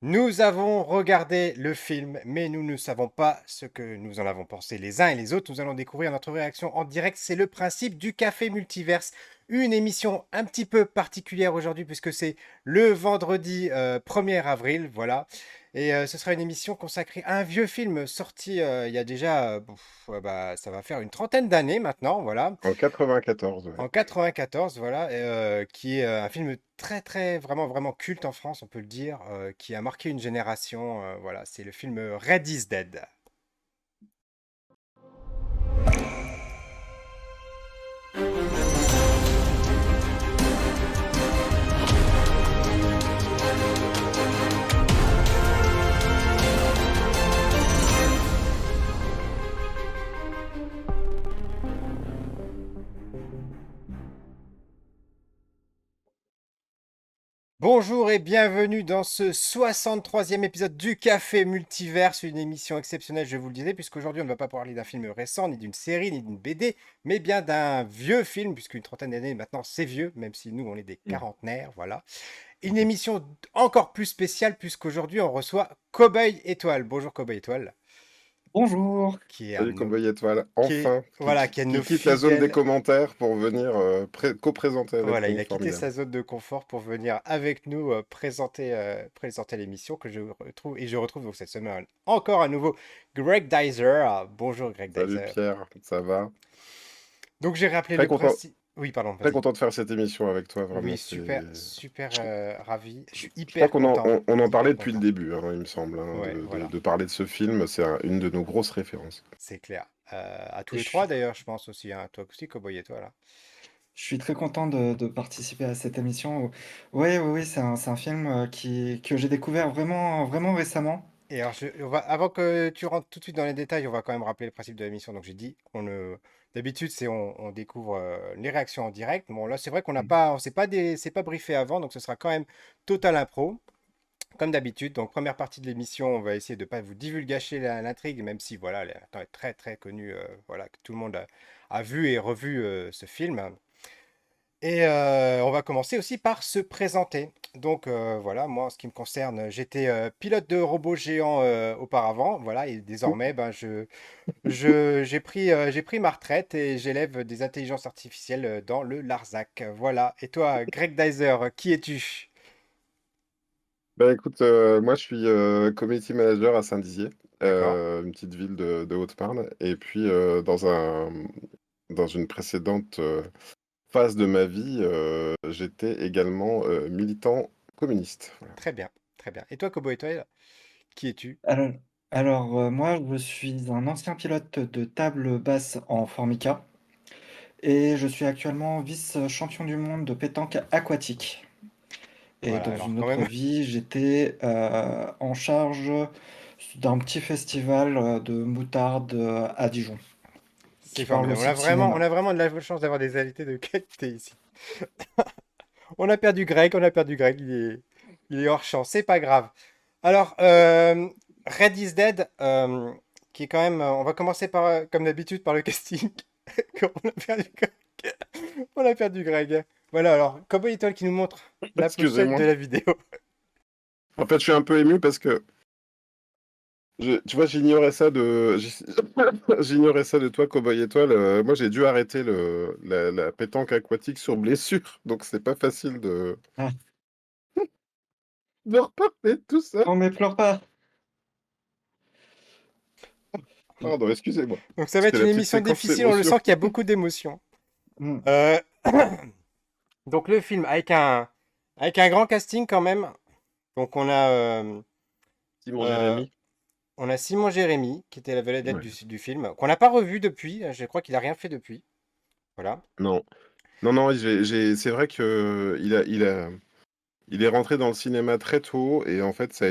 Nous avons regardé le film, mais nous ne savons pas ce que nous en avons pensé les uns et les autres. Nous allons découvrir notre réaction en direct. C'est le principe du Café Multiverse. Une émission un petit peu particulière aujourd'hui puisque c'est le vendredi 1er avril. Voilà. Et ce sera une émission consacrée à un vieux film sorti il y a déjà, ça va faire une trentaine d'années maintenant. Voilà. En 94, ouais. En 94, voilà, qui est un film très, très, vraiment, vraiment culte en France, on peut le dire, qui a marqué une génération. Voilà, c'est le film Red is Dead. Bonjour et bienvenue dans ce 63e épisode du Café Multiverse, une émission exceptionnelle, je vous le disais, puisqu'aujourd'hui on ne va pas parler d'un film récent, ni d'une série, ni d'une BD, mais bien d'un vieux film, puisqu'une trentaine d'années maintenant c'est vieux, même si nous on est des Mm. quarantenaires, voilà. Une émission encore plus spéciale, puisqu'aujourd'hui on reçoit Cowboy Étoile. Bonjour Cowboy Étoile, Bonjour. qui est un de Salut nos, Cowboy Étoile, qui est, enfin, voilà, qui est un de qui nos quitte la zone des fidèles. commentaires pour venir co-présenter avec Voilà, il nous, a quitté formidable. sa zone de confort pour venir avec nous présenter l'émission que je retrouve et je retrouve donc cette semaine encore à nouveau Greg Dyser. Bonjour Greg Salut Dyser. Pierre, ça va? Donc j'ai rappelé Très le content, principe. Oui, pardon, très vas-y. content de faire cette émission avec toi, vraiment. Oui, super, super ravi. Je suis Je crois hyper qu'on en, content, on en parlait hyper depuis le content. début, hein, il me semble, hein, Ouais, voilà, de parler de ce film, c'est une de nos grosses références. c'est clair. À tous Et les trois d'ailleurs, je pense aussi, hein. Toi aussi, Cowboy et toi là. je suis très content de participer à cette émission. Oui, oui, oui, c'est un film que j'ai découvert vraiment, vraiment récemment. Et alors, avant que tu rentres tout de suite dans les détails, on va quand même rappeler le principe de l'émission. Donc, j'ai dit, d'habitude, on découvre les réactions en direct. Bon, là, c'est vrai qu'on n'a Mm. pas, on s'est pas c'est pas briefé avant, donc ce sera quand même total impro, comme d'habitude. Donc, première partie de l'émission, on va essayer de pas vous divulgacher l'intrigue, même si, voilà, elle est très, très connue, voilà, que tout le monde a vu et revu ce film. Et on va commencer aussi par se présenter. Donc voilà, moi en ce qui me concerne, j'étais pilote de robot géant auparavant, voilà, et désormais, ben, j'ai pris ma retraite et j'élève des intelligences artificielles dans le Larzac. Voilà. Et toi, Greg Dyser, qui es-tu? Bah écoute, moi je suis community manager à Saint-Dizier, D'accord. une petite ville de Haute-Marne, et puis dans une précédente phase de ma vie, j'étais également militant communiste. Voilà. Très bien, très bien. Et toi, Kobo Étoile, qui es-tu? Alors, moi, je suis un ancien pilote de table basse en Formica et je suis actuellement vice-champion du monde de pétanque aquatique. Et Voilà, dans alors une quand autre même, vie, j'étais en charge d'un petit festival de moutarde à Dijon, c'est qui parle formidable. aussi de On cinéma. a vraiment de la chance d'avoir des invités de qualité ici. On a perdu Greg, on a perdu Greg, il est hors champ, c'est pas grave. Alors, Red is Dead, qui est quand même. On va commencer par, comme d'habitude, par le casting. On a perdu Greg. On a perdu Greg. Voilà, alors, Cowboy Étoile qui nous montre la pochette de Excusez-moi. la vidéo. En fait, je suis un peu ému parce que tu vois, j'ignorais ça de toi, Cowboy Étoile. Moi, j'ai dû arrêter la pétanque aquatique sur blessure, donc c'est pas facile Ah, de reparler de tout ça. non mais pleure pas. Pardon, excusez-moi. Donc, ça va être C'était une la petite émission séquence difficile, on le émotion. sent qu'il y a beaucoup d'émotions. Mm. Euh, donc, le film, avec un grand casting quand même. Donc, Simon euh, Jérémy. on a Simon Jérémy, qui était la vedette Ouais. du film, qu'on n'a pas revu depuis. Je crois qu'il a rien fait depuis. Voilà. Non, non, non, c'est vrai que il est rentré dans le cinéma très tôt et en fait, ça a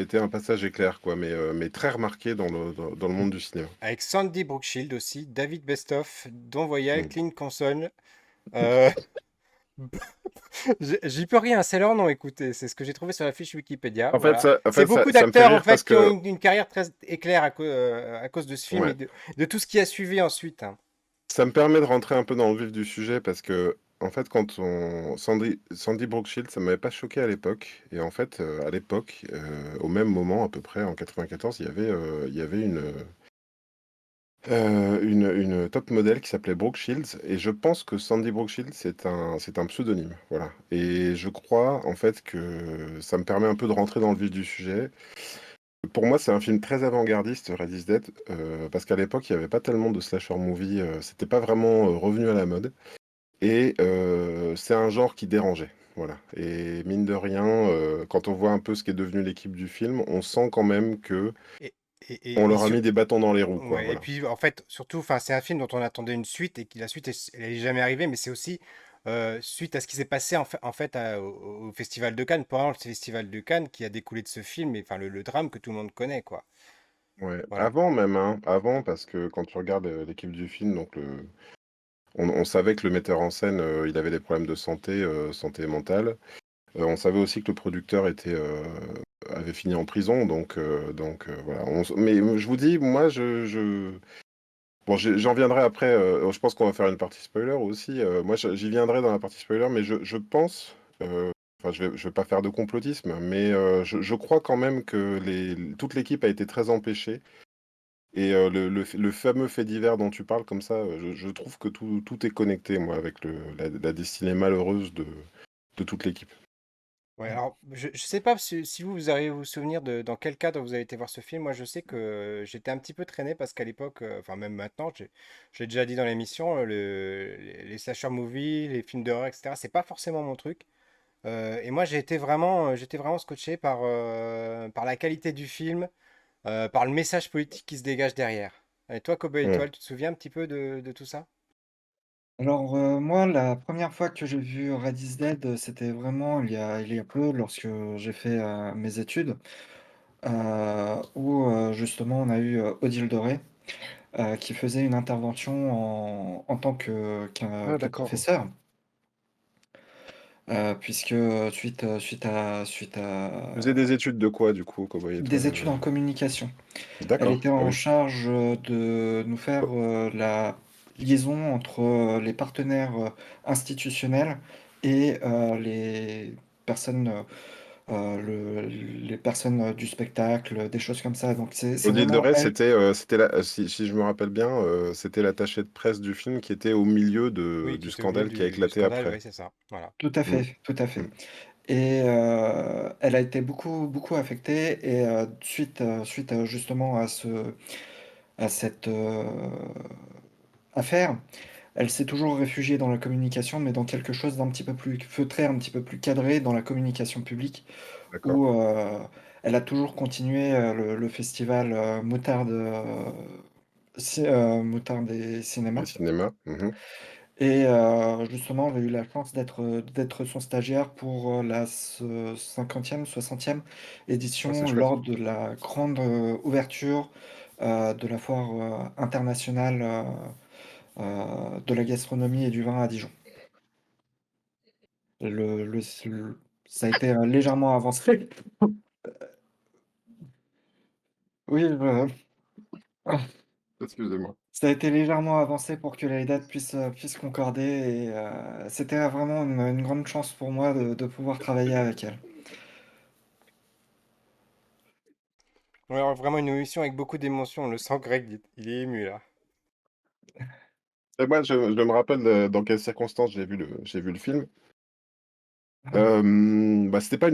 été un passage éclair, quoi, mais très remarqué dans le monde du cinéma. Avec Sandy Brookshield aussi, David Bestoff, Don Voyal, Mm. Clint Console. Euh, J'y peux rien, c'est leur nom, écoutez, c'est ce que j'ai trouvé sur la fiche Wikipédia. Voilà. En C'est fait, beaucoup ça me fait d'acteurs en rire parce fait qui ont que, une carrière très éclair à cause de ce film et ouais, de tout ce qui a suivi ensuite, hein. ça me permet de rentrer un peu dans le vif du sujet parce que en fait, quand on Sandy Brookshield, ça m'avait pas choqué à l'époque et en fait, à l'époque, au même moment à peu près en 94, il y avait une top modèle qui s'appelait Brooke Shields et je pense que Sandy Brooke Shields, c'est un pseudonyme, voilà et je crois, en fait, que ça me permet un peu de rentrer dans le vif du sujet. Pour moi, c'est un film très avant-gardiste, Red is Dead, parce qu'à l'époque, il y avait pas tellement de slasher movie, c'était pas vraiment, revenu à la mode et c'est un genre qui dérangeait, voilà et mine de rien, quand on voit un peu ce qu'est devenu l'équipe du film, on sent quand même qu'on Et, leur et a mis des bâtons dans les roues, quoi, ouais, et voilà. puis en fait, surtout, enfin, c'est un film dont on attendait une suite et qui la suite, elle est jamais arrivée, mais c'est aussi suite à ce qui s'est passé en fait au Festival de Cannes, pendant le Festival de Cannes, qui a découlé de ce film, et enfin le drame que tout le monde connaît, quoi. Ouais, Voilà. avant même, hein, avant parce que quand tu regardes, l'équipe du film, donc on savait que le metteur en scène, il avait des problèmes de santé, santé mentale. On savait aussi que le producteur avait fini en prison donc voilà. Mais je vous dis, moi je bon j'en viendrai après, je pense qu'on va faire une partie spoiler aussi, moi j'y viendrai dans la partie spoiler, mais je pense, enfin je vais pas faire de complotisme, mais je crois quand même que toute l'équipe a été très empêchée et le fameux fait divers dont tu parles comme ça, je trouve que tout est connecté, moi, avec la destinée malheureuse de toute l'équipe. Ouais, alors je sais pas si vous, vous arrivez à vous souvenir de dans quel cadre vous avez été voir ce film. Moi, je sais que j'étais un petit peu traîné parce qu'à l'époque, enfin même maintenant, j'ai déjà dit dans l'émission, les slasher movies, les films d'horreur, etc. C'est pas forcément mon truc. Et moi, j'étais vraiment scotché par la qualité du film, par le message politique qui se dégage derrière. Et toi, Kobe Mmh. Étoile, tu te souviens un petit peu de tout ça? Alors, moi, la première fois que j'ai vu Red is Dead, c'était vraiment il y a peu lorsque j'ai fait, mes études, où, justement on a eu, Odile Doré, qui faisait une intervention en tant Ah que d'accord. professeur, puisque, suite à Tu faisais des études de quoi, du coup, Cowboy des Étoile, études en communication. Elle D'accord, était ah en oui. charge, de nous faire, Oh, la liaison entre, les partenaires, institutionnels et les personnes, les personnes, du spectacle, des choses comme ça. Donc c'est Odile vraiment Doré, elle. c'était si je me rappelle bien, c'était l'attachée de presse du film qui était au milieu Oui, qui du était au milieu scandale qui a du éclaté scandale, après. oui, c'est ça. Voilà. Tout à Mmh, fait, tout à mmh. fait. Et elle a été beaucoup affectée et suite, justement à cette, affaire. Elle s'est toujours réfugiée dans la communication, mais dans quelque chose d'un petit peu plus feutré, un petit peu plus cadré dans la communication publique, D'accord. où, elle a toujours continué, le festival, Moutarde et Le cinéma. cinéma, mmh. Et justement, j'ai eu la chance d'être son stagiaire pour, la 50e, 60e Ah, c'est édition chouette. lors de la grande, ouverture, de la foire, internationale, de la gastronomie et du vin à Dijon. Ça a été, légèrement avancé. Oui, Excusez-moi. ça a été légèrement avancé pour que les dates puissent concorder et c'était vraiment une grande chance pour moi de pouvoir travailler avec elle. Ouais, alors, vraiment une émission avec beaucoup d'émotions. On le sent, Greg, il est ému là. Et moi, je me rappelle, dans quelles circonstances j'ai vu le film. Bah, c'était pas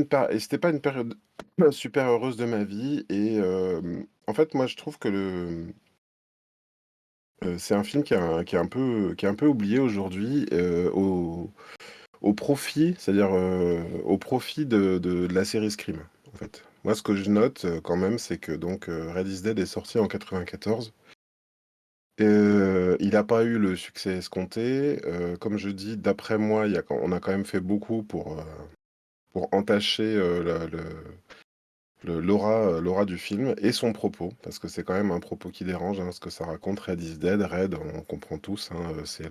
une période super heureuse de ma vie et en fait, moi, je trouve que c'est un film qui est un peu oublié aujourd'hui, au profit, c'est-à-dire, au profit de la série Scream, en fait. Moi, ce que je note, quand même, c'est que donc, Red is Dead est sorti en 94. Il n'a pas eu le succès escompté. Comme je dis, d'après moi, on a quand même fait beaucoup pour entacher, l'aura du film et son propos, parce que c'est quand même un propos qui dérange, hein, ce que ça raconte. Red is Dead, Red, on comprend tous, hein, c'est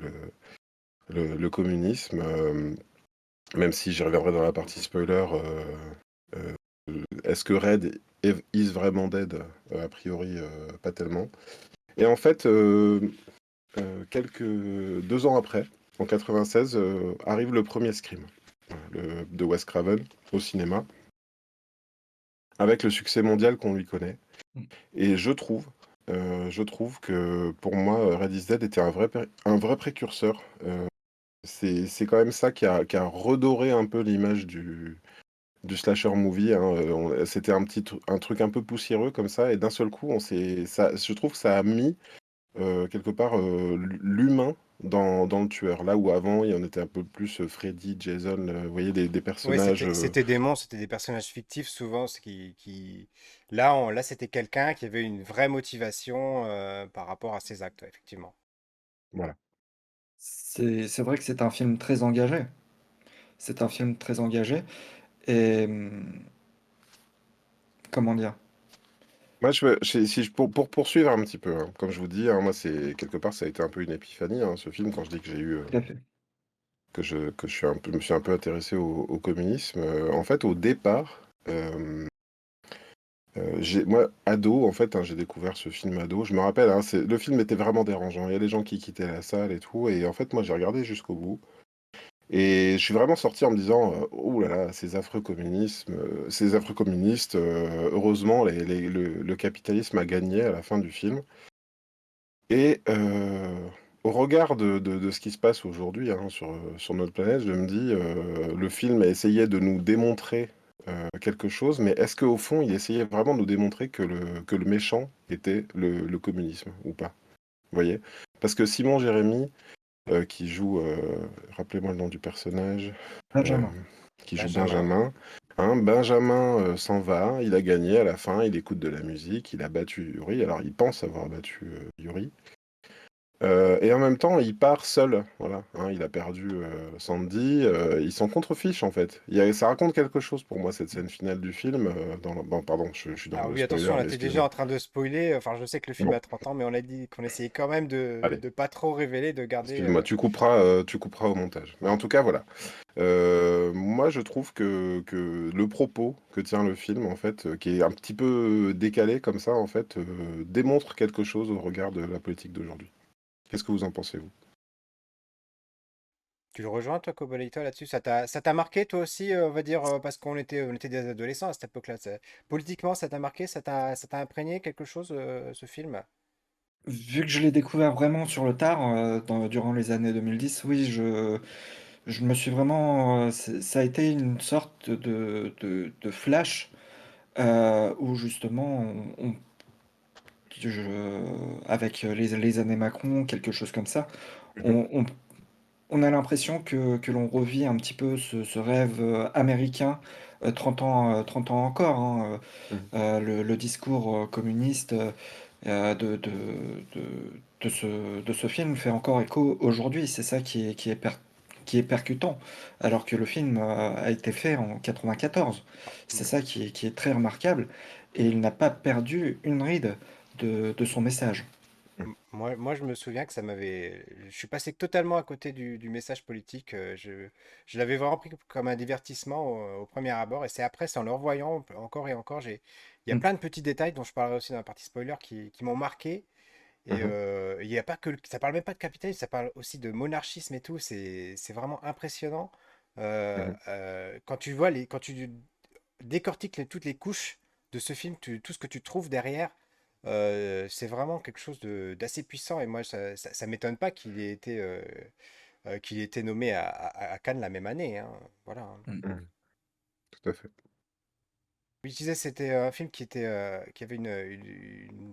le communisme, même si j'y reviendrai dans la partie spoiler, est-ce que Red is vraiment dead? A priori, pas tellement et en fait, quelques 2 ans après, en 96, arrive le premier Scream, de Wes Craven au cinéma, avec le succès mondial qu'on lui connaît. Mm. Et je trouve que pour moi, Red is Dead était un vrai précurseur. C'est quand même ça qui a redoré un peu l'image du slasher movie, hein. C'était un truc un peu poussiéreux comme ça, et d'un seul coup, je trouve que ça a mis quelque part l'humain dans le tueur. Là où avant, il y en était un peu plus Freddy, Jason, vous voyez, des Oui, personnages. c'était des monstres, c'était des personnages fictifs souvent, Là, là c'était quelqu'un qui avait une vraie motivation par rapport à ses actes, ouais, effectivement. Voilà. C'est vrai que c'est un film très engagé. C'est un film très engagé et comment dire? Moi, pour poursuivre un petit peu, hein, comme je vous dis, hein, moi, quelque part, ça a été un peu une épiphanie, hein, ce film, quand je dis que j'ai eu. Tout à fait. Que je me suis un peu intéressé au communisme. En fait, au départ, moi, ado, en fait, hein, j'ai découvert ce film ado. Je me rappelle, hein, le film était vraiment dérangeant. Il y a des gens qui quittaient la salle et tout. Et en fait, moi, j'ai regardé jusqu'au bout. Et je suis vraiment sorti en me disant, oh là là, ces affreux communistes, heureusement, le capitalisme a gagné à la fin du film. Et au regard de ce qui se passe aujourd'hui, hein, sur notre planète, je me dis, le film a essayé de nous démontrer quelque chose, mais est-ce qu'au fond, il essayait vraiment de nous démontrer que le méchant était le communisme ou pas? Vous voyez? Parce que Simon Jérémy, qui joue, rappelez-moi le nom du personnage, euh, Benjamin. qui joue Benjamin. Benjamin. Hein, Benjamin s'en va, il a gagné à la fin, il écoute de la musique, il a battu Yuri. Alors, il pense avoir battu Yuri. Et en même temps, il part seul, voilà, hein, il a perdu Sandy, il s'en contrefiche en fait. Ça raconte quelque chose pour moi, cette scène finale du film. Bon, pardon, je suis dans Alors le oui, attention, spoiler, là, mais t'es déjà excusez-moi. en train de spoiler. Enfin, je sais que le film Bon, a 30 ans, mais on a dit qu'on essayait quand même de allez, ne pas trop révéler, de garder... excuse-moi, tu couperas au montage. Mais en tout cas, voilà. Moi, je trouve que le propos que tient le film, en fait, qui est un petit peu décalé comme ça, en fait, démontre quelque chose au regard de la politique d'aujourd'hui. Qu'est-ce que vous en pensez, vous? Tu le rejoins, toi, Kobolito, là-dessus? Ça t'a marqué, toi aussi, on va dire, parce on était des adolescents à cette époque-là. Politiquement, ça t'a marqué? Ça t'a imprégné quelque chose, ce film? Vu que je l'ai découvert vraiment sur le tard, durant les années 2010, oui, je me suis vraiment, ça a été une sorte de flash, où justement avec les années Macron, quelque chose comme ça, Mhm, on, on- on a l'impression que l'on revit un petit peu ce rêve américain, 30 ans encore, hein, mhm, le discours communiste de, de ce film fait encore écho aujourd'hui. C'est ça qui est percutant, alors que le film a été fait en 94. C'est ça qui est très remarquable, et il n'a pas perdu une ride de son message. Moi, je me souviens que ça m'avait. Je suis passé totalement à côté du message politique. Je l'avais vraiment pris comme un divertissement au premier abord. Et c'est après, c'est en le revoyant encore et encore. Il y a Mm, plein de petits détails dont je parlerai aussi dans la partie spoiler qui m'ont marqué. Et mhm, il y a pas que, ça parle même pas de capitalisme, ça parle aussi de monarchisme et tout. C'est vraiment impressionnant. mhm. Quand quand tu décortiques toutes les couches de ce film, tout ce que tu trouves derrière, c'est vraiment quelque chose d'assez puissant. Et moi, ça m'étonne pas qu'il ait été nommé à Cannes la même année, hein. Voilà, hein. mm. Mmh. Tout à fait. Oui, je disais, c'était un film qui avait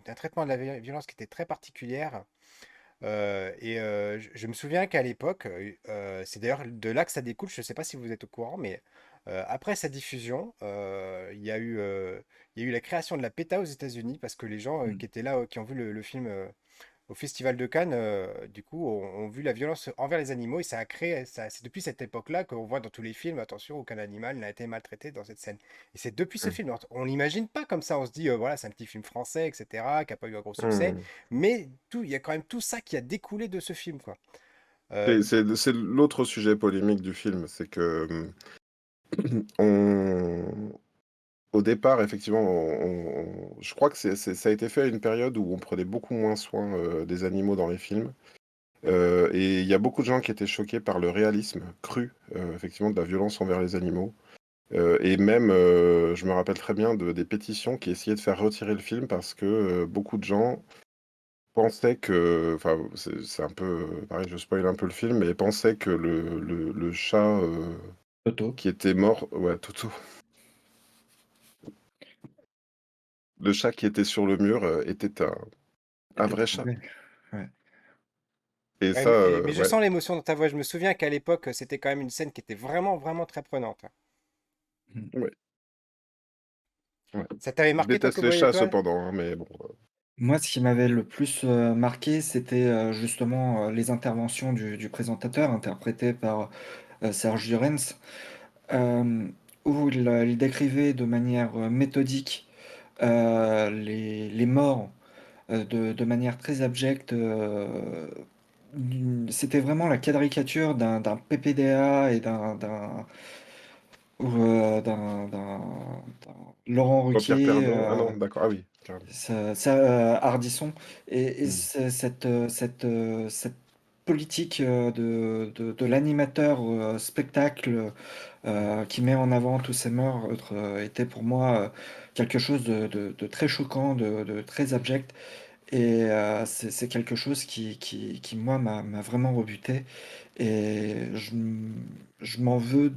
un traitement de la violence qui était très particulière. Je me souviens qu'à l'époque, c'est d'ailleurs de là que ça découle, je ne sais pas si vous êtes au courant, mais après sa diffusion, il y a eu la création de la PETA aux États-Unis parce que les gens Mm. qui étaient là, qui ont vu le film au Festival de Cannes, du coup, ont vu la violence envers les animaux et ça a créé, c'est depuis cette époque-là qu'on voit dans tous les films, attention, aucun animal n'a été maltraité dans cette scène. Et c'est depuis ce Mmh. film. Alors, on l'imagine pas comme ça, on se dit, voilà, c'est un petit film français, etc., qui n'a pas eu un gros succès, Mmh. mais il y a quand même tout ça qui a découlé de ce film, quoi. Euh, C'est l'autre sujet polémique du film, c'est que on, au départ, effectivement, je crois que ça a été fait à une période où on prenait beaucoup moins soin des animaux dans les films. Et il y a beaucoup de gens qui étaient choqués par le réalisme cru, effectivement, de la violence envers les animaux. Et même, je me rappelle très bien des pétitions qui essayaient de faire retirer le film parce que beaucoup de gens pensaient que, enfin, c'est un peu, pareil, je spoil un peu le film, mais pensaient que le chat Toto. qui était mort, ouais, Toto, le chat qui était sur le mur était un Peut-être vrai chat. trouvé. Ouais. Et Ouais, ça, mais je ouais, sens l'émotion dans ta voix. Je me souviens qu'à l'époque, c'était quand même une scène qui était vraiment, vraiment très prenante. Mm. ouais, ouais. Ça t'avait Je marqué, toi, déteste les Cowboy chats Étoile? cependant, hein, mais bon. Moi, ce qui m'avait le plus marqué, c'était justement les interventions du présentateur, interprété par Serge Lurens, euh, où il décrivait de manière méthodique les morts de manière très abjecte. C'était vraiment la caricature d'un PPDA et d'un Laurent Pierre Ruquier. Perdon, ah non, d'accord, ah oui, carrément. Hardisson et Hmm. cette politique de l'animateur spectacle qui met en avant tous ces meurtres était pour moi quelque chose de très choquant, de très abject. Et c'est quelque chose qui, moi, m'a vraiment rebuté. Et je m'en veux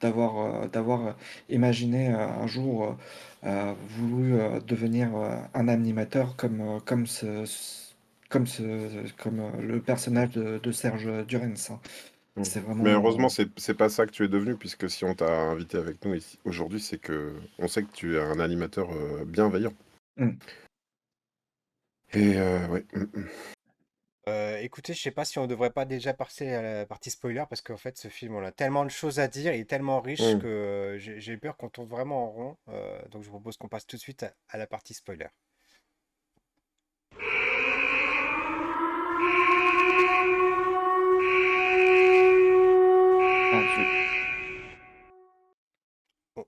d'avoir imaginé un jour voulu devenir un animateur comme le personnage de Serge Durens, hein. Hmm. C'est Mais vraiment. heureusement, c'est pas ça que tu es devenu, puisque si on t'a invité avec nous ici aujourd'hui, c'est que on sait que tu es un animateur bienveillant. Mm. Et ouais. Écoutez, je sais pas si on devrait pas déjà passer à la partie spoiler parce qu'en fait, ce film, on a tellement de choses à dire, il est tellement riche que Hmm. j'ai peur qu'on tourne vraiment en rond. Donc, je vous propose qu'on passe tout de suite à la partie spoiler. Ah,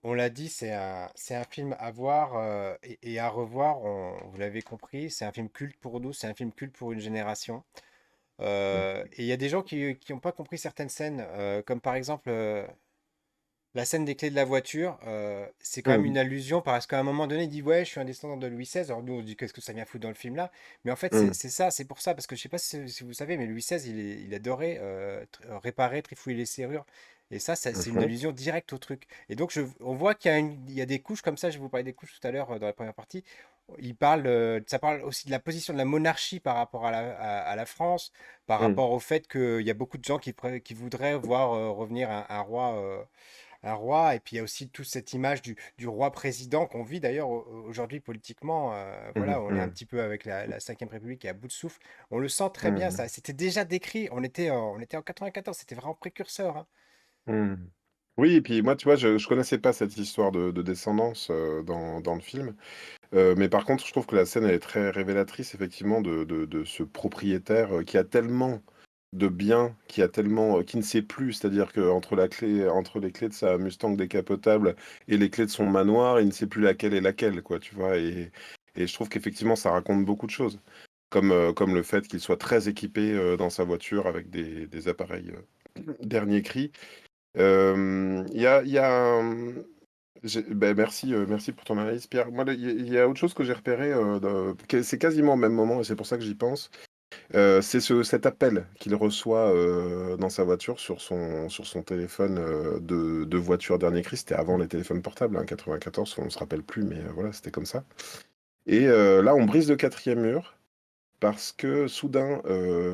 On l'a dit, c'est un film à voir et à revoir. Vous l'avez compris, c'est un film culte pour nous, c'est un film culte pour une génération. Et il y a des gens qui n'ont pas compris certaines scènes, comme par exemple la scène des clés de la voiture. C'est quand même Hmm. une allusion parce qu'à un moment donné, il dit ouais, je suis un descendant de Louis XVI. Alors nous, on dit qu'est-ce que ça vient foutre dans le film là? Mais en fait, Hmm. c'est ça, c'est pour ça, parce que je sais pas si vous savez, mais Louis XVI, il adorait réparer, trifouiller les serrures. Et ça, c'est une Mhm. allusion directe au truc. Et donc, on voit il y a des couches comme ça. Je vais vous parler des couches tout à l'heure dans la première partie. Ça parle aussi de la position de la monarchie par rapport à la France, par Hmm. rapport au fait qu'il y a beaucoup de gens qui voudraient voir revenir un roi. Et puis il y a aussi toute cette image du roi président qu'on vit d'ailleurs aujourd'hui politiquement. Mhm. Voilà, on est un Hmm. petit peu avec la Cinquième République qui est à bout de souffle. On le sent très bien, Hmm. ça. C'était déjà décrit. On était en 94, c'était vraiment précurseur, hein. Hmm. Oui, et puis moi, tu vois, je connaissais pas cette histoire de descendance dans le film. Mais par contre, je trouve que la scène elle est très révélatrice, effectivement, de ce propriétaire qui a tellement de biens, qui ne sait plus, c'est-à-dire que entre les clés de sa Mustang décapotable et les clés de son manoir, il ne sait plus laquelle est laquelle, quoi, tu vois. Et je trouve qu'effectivement, ça raconte beaucoup de choses, comme le fait qu'il soit très équipé dans sa voiture avec des appareils dernier cri. Il y a ben, merci pour ton analyse, Pierre. Moi, il y a autre chose que j'ai repéré, c'est quasiment au même moment, et c'est pour ça que j'y pense. C'est cet appel qu'il reçoit dans sa voiture sur son téléphone de voiture dernier cri. C'était avant les téléphones portables, hein, 94, on ne se rappelle plus, mais voilà, c'était comme ça. Et là, on brise le quatrième mur parce que soudain,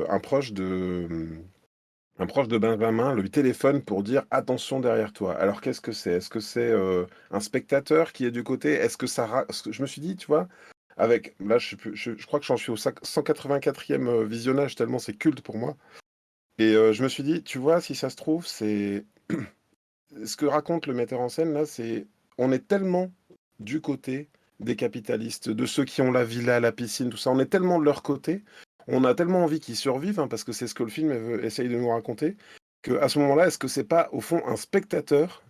un proche de Benjamin lui téléphone pour dire attention derrière toi. Alors qu'est-ce que c'est? Est-ce que c'est un spectateur qui est du côté? Est-ce que je me suis dit, tu vois, avec là, je crois que j'en suis au 184e visionnage tellement c'est culte pour moi. Et je me suis dit, tu vois, si ça se trouve, c'est ce que raconte le metteur en scène là, c'est on est tellement du côté des capitalistes, de ceux qui ont la villa, la piscine, tout ça. On est tellement de leur côté. On a tellement envie qu'ils survivent, hein, parce que c'est ce que le film essaye de nous raconter, que à ce moment-là, est-ce que c'est pas au fond un spectateur,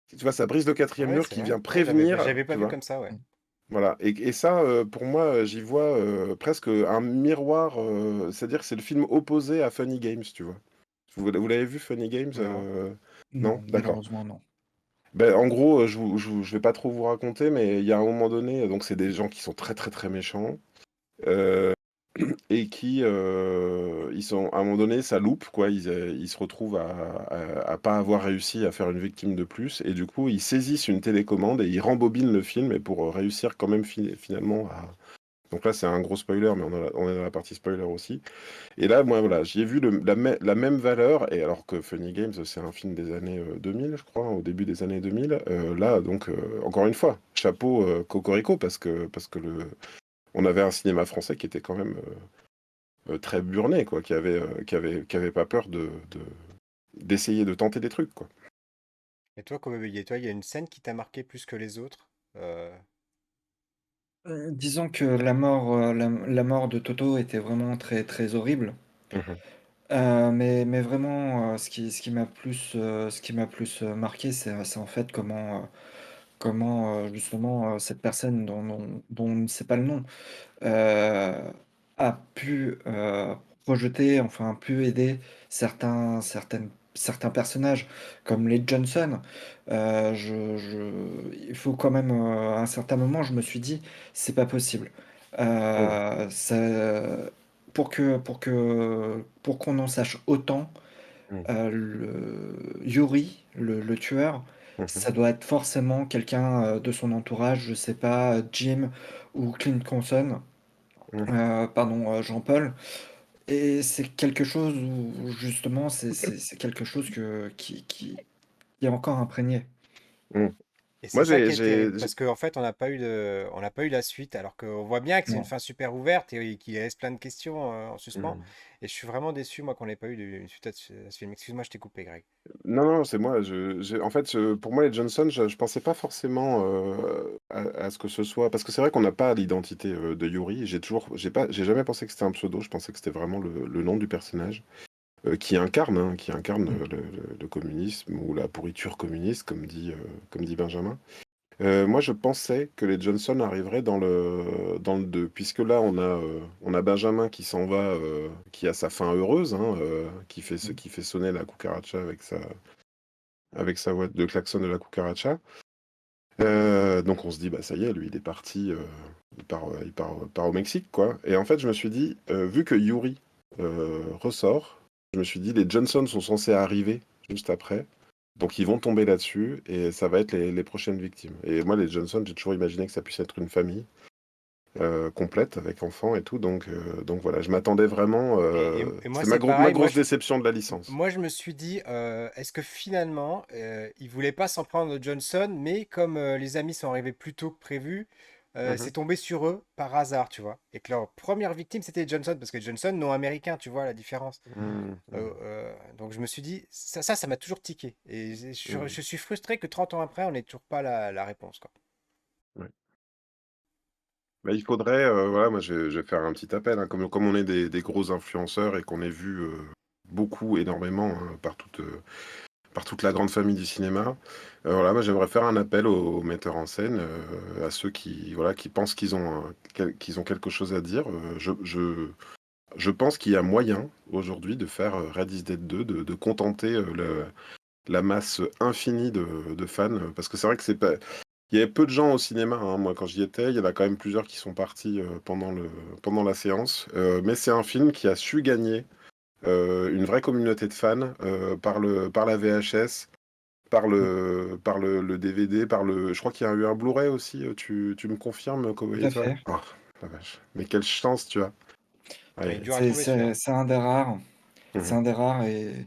tu vois, ça brise le quatrième Ouais, mur c'est qui vrai. vient Ouais, prévenir, j'avais pas tu vu vois, comme ça, ouais. Voilà. Et ça, pour moi, j'y vois presque un miroir. C'est-à-dire que c'est le film opposé à Funny Games, tu vois. Vous l'avez vu, Funny Games Non. Non? Non, D'accord. malheureusement, non. Ben, en gros, je vais pas trop vous raconter, mais il y a un moment donné, donc c'est des gens qui sont très très très méchants. euh, et qui ils sont à un moment donné ça loupe quoi, ils se retrouvent à pas avoir réussi à faire une victime de plus et du coup ils saisissent une télécommande et ils rembobinent le film et pour réussir quand même finalement à donc là c'est un gros spoiler mais on est dans la partie spoiler aussi et là moi voilà j'y ai vu la même valeur et alors que Funny Games c'est un film des années 2000 je crois au début des années 2000 là donc encore une fois chapeau cocorico parce que on avait un cinéma français qui était quand même très burné, quoi, qui avait pas peur d'essayer de tenter des trucs, quoi. Et toi, il y a une scène qui t'a marqué plus que les autres? Disons que la mort de Toto était vraiment très, très horrible. Mhm. Mais vraiment, ce qui m'a plus, marqué, c'est en fait justement, cette personne dont on ne sait pas le nom, heu, a pu, projeter, enfin, pu aider certains personnages comme les Johnson. Il faut quand même, à un certain moment, je me suis dit: «C'est pas possible». Mhm. Ça pour qu'on en sache autant, Mhm. le Yuri, le tueur, Mhm. ça doit être forcément quelqu'un, de son entourage, je sais pas, Jim ou Clint Conson, Mhm. pardon, Jean-Paul, et c'est quelque chose où justement c'est quelque chose qui est encore imprégné. Mhm. Et c'est Moi, ça qui est terrible, parce qu'en fait, on n'a pas eu la suite, alors qu'on voit bien que c'est une Non. fin super ouverte et qu'il laisse plein de questions en suspens. Mhm. Et je suis vraiment déçu, moi, qu'on n'ait pas eu une suite à ce film. Excuse-moi, je t'ai coupé, Greg. Non, non, c'est moi. En fait, pour moi, les Johnson, je pensais pas forcément à ce que ce soit, parce que c'est vrai qu'on n'a pas l'identité de Yuri. J'ai jamais pensé que c'était un pseudo. Je pensais que c'était vraiment le nom du personnage qui incarne Mmh. le communisme ou la pourriture communiste, comme dit Benjamin. Moi, je pensais que les Johnson arriveraient dans le 2, puisque là, on a Benjamin qui s'en va, qui a sa fin heureuse, hein, Mmh. qui fait sonner la cucaracha avec sa voix de klaxon de la cucaracha. Donc on se dit, bah ça y est, lui, il est parti, il part au Mexique, quoi. Et en fait, je me suis dit, vu que Yuri ressort, je me suis dit, les Johnson sont censés arriver juste après. Donc ils vont tomber là-dessus et ça va être les prochaines victimes. Et moi, les Johnson, j'ai toujours imaginé que ça puisse être une famille complète avec enfants et tout. Donc voilà, je m'attendais vraiment. Et moi, C'est ma, c'est ma pareil. grosse déception de la licence. Moi, je me suis dit, est-ce que finalement, ils voulaient pas s'en prendre au Johnson, mais comme les amis sont arrivés plus tôt que prévu, c'est Mhm. tombé sur eux par hasard, tu vois. Et que leur première victime, c'était Johnson, parce que Johnson, non américain, tu vois la différence. Mhm. Donc je me suis dit, ça m'a toujours tiqué. Et Mhm. je suis frustré que 30 ans après, on n'ait toujours pas la réponse, quoi. Ouais. Bah, il faudrait, voilà, moi je vais faire un petit appel, hein, comme on est des gros influenceurs et qu'on est vu beaucoup, énormément, hein, par toute la grande famille du cinéma. Voilà, moi j'aimerais faire un appel aux metteurs en scène, à ceux qui, voilà, qui pensent qu'ils ont quelque chose à dire. Je pense qu'il y a moyen aujourd'hui de faire Red is Dead 2, de contenter la masse infinie de fans, parce que c'est vrai que c'est pas. Il y avait peu de gens au cinéma, hein. Moi, quand j'y étais, il y en a quand même plusieurs qui sont partis pendant la séance. Mais c'est un film qui a su gagner une vraie communauté de fans par la VHS, par Mmh. le DVD, je crois qu'il y a eu un Blu-ray aussi. Tu me confirmes, Tout Kobo à Étoile? fait. Oh, la vache. Mais quelle chance tu as. Il Aïe, est aïe. dur à trouver celui-là. C'est un des rares. C'est Mhm. un des rares, et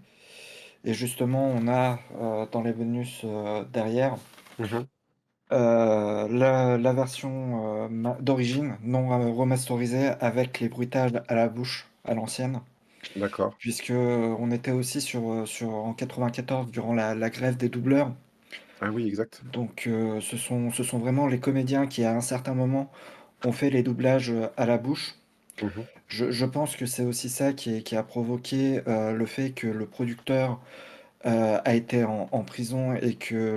justement, on a, dans les bonus, derrière, Mhm. la version, d'origine non, remasterisée avec les bruitages à la bouche à l'ancienne, D'accord. puisque, on était aussi en 94 durant la grève des doubleurs. Ah oui, exact. Donc, ce sont vraiment les comédiens qui, à un certain moment, ont fait les doublages, à la bouche. Je pense que c'est aussi ça qui a provoqué, le fait que le producteur a été en prison et que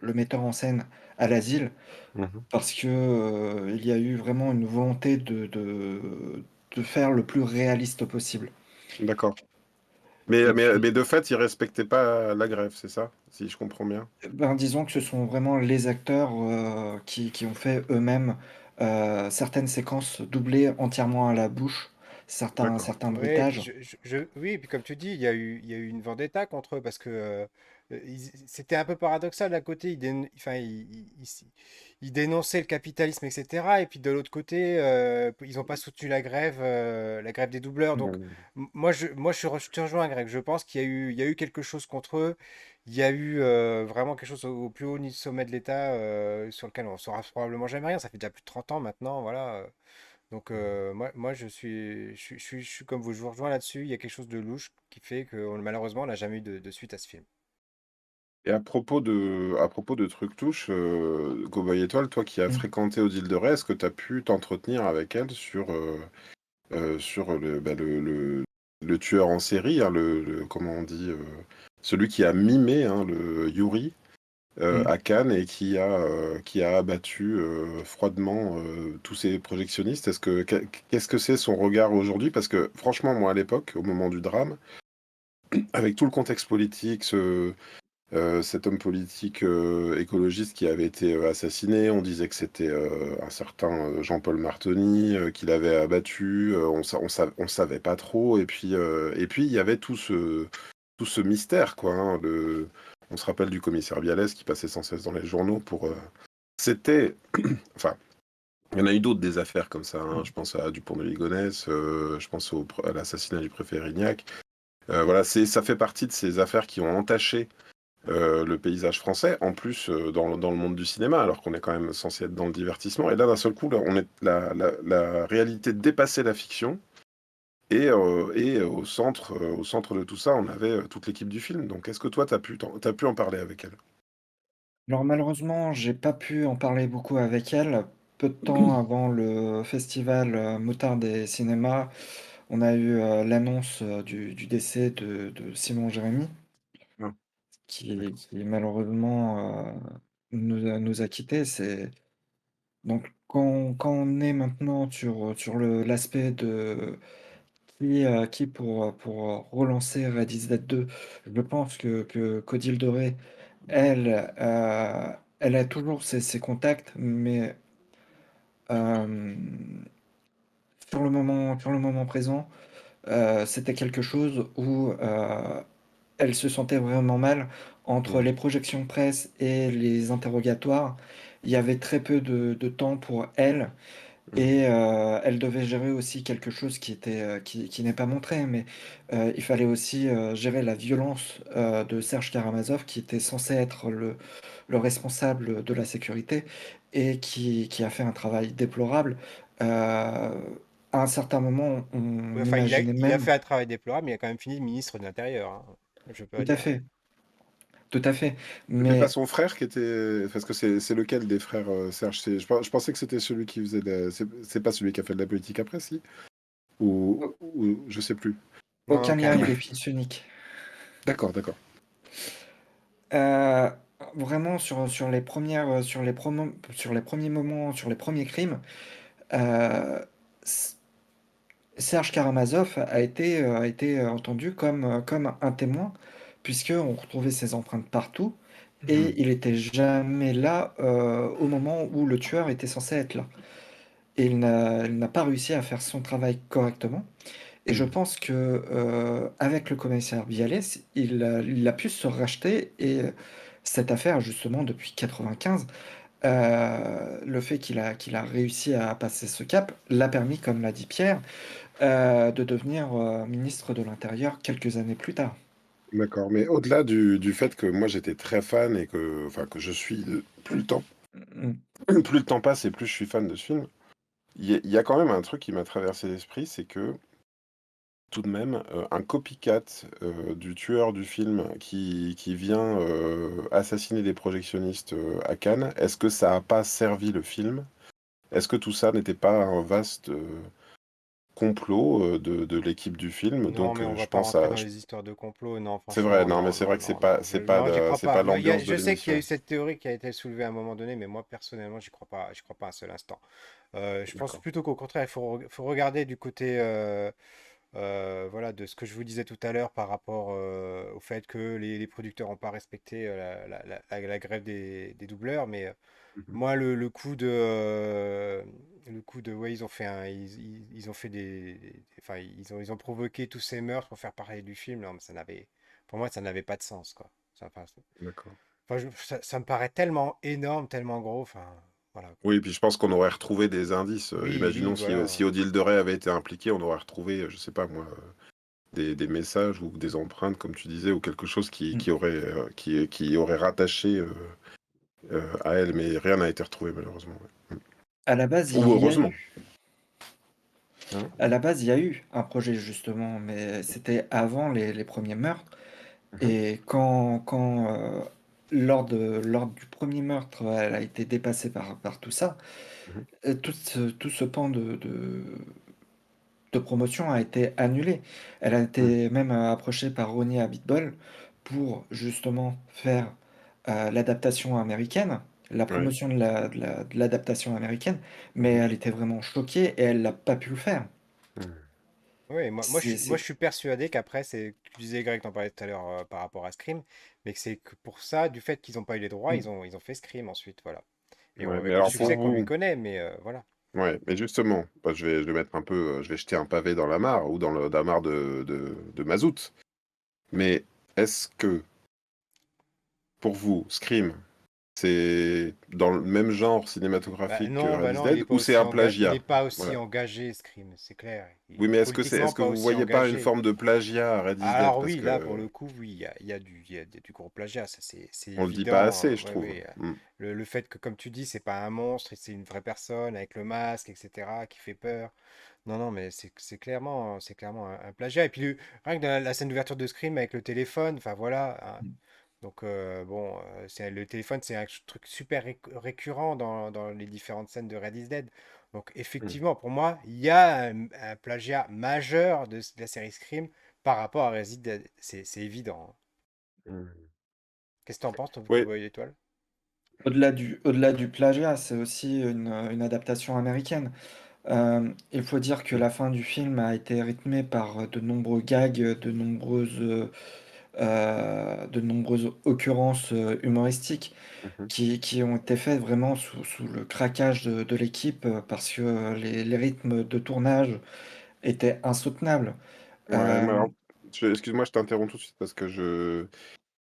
le metteur en scène a l'asile Mhm. parce que, il y a eu vraiment une volonté de faire le plus réaliste possible. D'accord. Mais, Et mais, puis, mais de fait, il respectait pas la grève, c'est ça? Si je comprends bien. ben, disons que ce sont vraiment les acteurs, qui ont fait eux-mêmes, certaines séquences doublées entièrement à la bouche, D'accord. certains Ouais, et puis bruitages. oui, et puis comme tu dis, il y a eu une vendetta contre eux parce que c'était un peu paradoxal d'un côté, enfin, ils dénonçaient le capitalisme, etc. Et puis de l'autre côté, ils n'ont pas soutenu la grève des doubleurs. Donc je te rejoins, Greg. Je pense qu'il y a eu quelque chose contre eux. Il y a eu vraiment quelque chose au plus haut sommet de l'État sur lequel on ne saura probablement jamais rien. Ça fait déjà plus de 30 ans maintenant, voilà. Donc moi je suis comme vous, je vous rejoins là-dessus. Il y a quelque chose de louche qui fait que malheureusement on n'a jamais eu de suite à ce film. Et à propos de trucs touches, Cowboy Étoile, toi qui as Mmh. fréquenté Odile de Rey, est-ce que tu as pu t'entretenir avec elle sur le tueur en série, hein, comment on dit, celui qui a mimé, hein, le Yuri Mmh. à Cannes et qui a abattu froidement tous ces projectionnistes? Qu'est-ce que c'est son regard aujourd'hui? Parce que franchement, moi à l'époque, au moment du drame, avec tout le contexte politique, cet homme politique écologiste qui avait été assassiné. On disait que c'était un certain Jean-Paul Martoni qui l'avait abattu. On savait pas trop. Et puis il y avait tout ce mystère, quoi, hein. On se rappelle du commissaire Bialès qui passait sans cesse dans les journaux pour. C'était. Enfin, il y en a eu d'autres des affaires comme ça, hein. Je pense à Dupont de Ligonnès, je pense à l'assassinat du préfet Rignac. Voilà, ça fait partie de ces affaires qui ont entaché le paysage français, en plus dans le monde du cinéma, alors qu'on est quand même censé être dans le divertissement. Et là, d'un seul coup, là, la réalité dépassait la fiction. Et au centre de tout ça, on avait toute l'équipe du film. Donc, est-ce que toi, t'as pu en parler avec elle? Alors malheureusement, j'ai pas pu en parler beaucoup avec elle. Peu de temps avant le festival, Moutarde et cinéma, on a eu, l'annonce, du décès de Simon Jérémy, Ah, d'accord. qui malheureusement, nous a quittés. Donc quand on est maintenant sur l'aspect de qui pour relancer Ready Z 2, je pense que qu'Odile Doré, elle, elle a toujours ses contacts, mais hem, sur le moment présent, c'était quelque chose où, elle se sentait vraiment mal. Entre Mhm. les projections de presse et les interrogatoires, il y avait très peu de temps pour elle. Mhm. Et elle devait gérer aussi quelque chose qui était, qui n'est pas montré, mais il fallait aussi, gérer la violence, de Serge Karamazov qui était censé être le responsable de la sécurité et qui a fait un travail déplorable. À un certain moment, Ouais, on enfin, imaginait il a même fait un travail déplorable, mais il a quand même fini ministre de l'Intérieur, hein. Je peux tout pas à dire. fait, tout à fait, C'était pas mais son frère qui était. Parce que c'est lequel des frères Serge? Je pensais que c'était celui qui faisait C'est pas celui qui a fait de la politique après, si? Ou je sais plus. Non, aucun aucun lien, il lien. est fils unique. D'accord, d'accord. Heu, Vraiment sur les premiers moments, sur les premiers crimes, heu, S Serge Karamazov a été entendu comme un témoin, puisqu'on retrouvait ses empreintes partout Mhm. et il était jamais là, au moment où le tueur était censé être là et il n'a pas réussi à faire son travail correctement et je Mhm. pense que, avec le commissaire Bialès, il a pu se racheter et cette affaire justement depuis 95, le fait qu'il a réussi à passer ce cap l'a permis, comme l'a dit Pierre, de devenir, ministre de l'intérieur quelques années plus tard. D'accord, mais au-delà du fait que moi j'étais très fan et enfin, que je suis, plus le temps Mmh, plus le temps passe et plus je suis fan de ce film, il y a quand même un truc qui m'a traversé l'esprit, c'est que tout de même, un copycat, du tueur du film qui vient, assassiner des projectionnistes, à Cannes, est-ce que ça a pas servi le film? Est-ce que tout ça n'était pas un vaste, complot de l'équipe du film, Non, donc mais on va je pas pense rentrer à. dans les histoires de complot. Non, C'est vrai, franchement, non, mais non, c'est non, vrai que non, non. c'est Non, j'y crois pas pas. l'ambiance de Je sais qu'il y a eu l'émission. cette théorie qui a été soulevée à un moment donné, mais moi, personnellement, j'y crois pas un seul instant. Je pense D'accord. plutôt qu'au contraire, faut regarder du côté voilà, de ce que je vous disais tout à l'heure par rapport au fait que les producteurs n'ont pas respecté la grève des doubleurs. Mais Mhm. moi, le coup de, ouais, ils ont fait ils ont fait enfin, ils ont provoqué tous ces meurtres pour faire parler du film. Non, mais pour moi, ça n'avait pas de sens, quoi. Enfin, D'accord. ça me paraît tellement énorme, tellement gros. Enfin, voilà, quoi. Oui, puis je pense qu'on aurait retrouvé des indices. Oui, oui, Imaginons voilà. si Odile de Ray avait été impliqué, on aurait retrouvé, je sais pas moi, des messages ou des empreintes, comme tu disais, ou quelque chose Mm. qui aurait rattaché à elle, mais rien n'a été retrouvé malheureusement. Ouais. À la base, Ou il y a heureusement. eu Hein. à la base, il y a eu un projet justement, mais c'était avant les premiers meurtres. Mhm. Et lors du premier meurtre, elle a été dépassée par tout ça. Mhm. Tout ce pan de promotion a été annulé. Elle a Mhm. été même approchée par Ronnie Abitbol pour justement faire l'adaptation américaine, la Ouais. promotion de l'adaptation américaine, mais Mhm. elle était vraiment choquée et elle n'a pas pu le faire. Mhm. Oui, moi, C'est je suis persuadé qu'après, tu disais, Greg, t'en parlais tout à l'heure par rapport à Scream, mais que c'est que pour ça, du fait qu'ils n'ont pas eu les droits, Mm. ils ont fait Scream ensuite, voilà. Et Ouais, mais avec le alors pour succès qu'on lui vous, connaît, mais voilà. ouais, mais justement, bah, je vais mettre un peu, je vais jeter un pavé dans la mare ou dans la mare de mazout. Mais est-ce que pour vous, Scream, c'est dans le même genre cinématographique que Red is Non, Dead ou c'est un il est plagiat? pas aussi Voilà. engagé, Scream, c'est clair. Il Oui, est mais politiquement est-ce que pas vous aussi voyez pas une engagé. forme de plagiat à Red is Dead? Alors Parce oui, là, pour que le coup, oui, il y a du gros plagiat, ça c'est on le dit pas évident. assez, je Ouais, trouve. ouais. Mm. Le fait que, comme tu dis, c'est pas un monstre, c'est une vraie personne avec le masque, etc., qui fait peur. Non, non, mais c'est clairement un plagiat. Et puis, rien que dans la scène d'ouverture de Scream avec le téléphone, enfin voilà, hein. Donc, bon, le téléphone, c'est un truc super récurrent dans les différentes scènes de Red is Dead. Donc, Mm. effectivement, pour moi, il y a un plagiat majeur de la série Scream par rapport à Resident Dead. C'est évident, hein. Mm. Qu'est-ce que t'en penses, ton Oui. cowboy étoile? Au-delà du plagiat, c'est aussi une adaptation américaine. Il faut dire que Mm. la fin du film a été rythmée par de nombreux gags, de nombreuses occurrences humoristiques Mhm. qui ont été faites vraiment sous le craquage de l'équipe parce que les rythmes de tournage étaient insoutenables. Ouais, mais Euh, alors, excuse-moi, je t'interromps tout de suite parce que je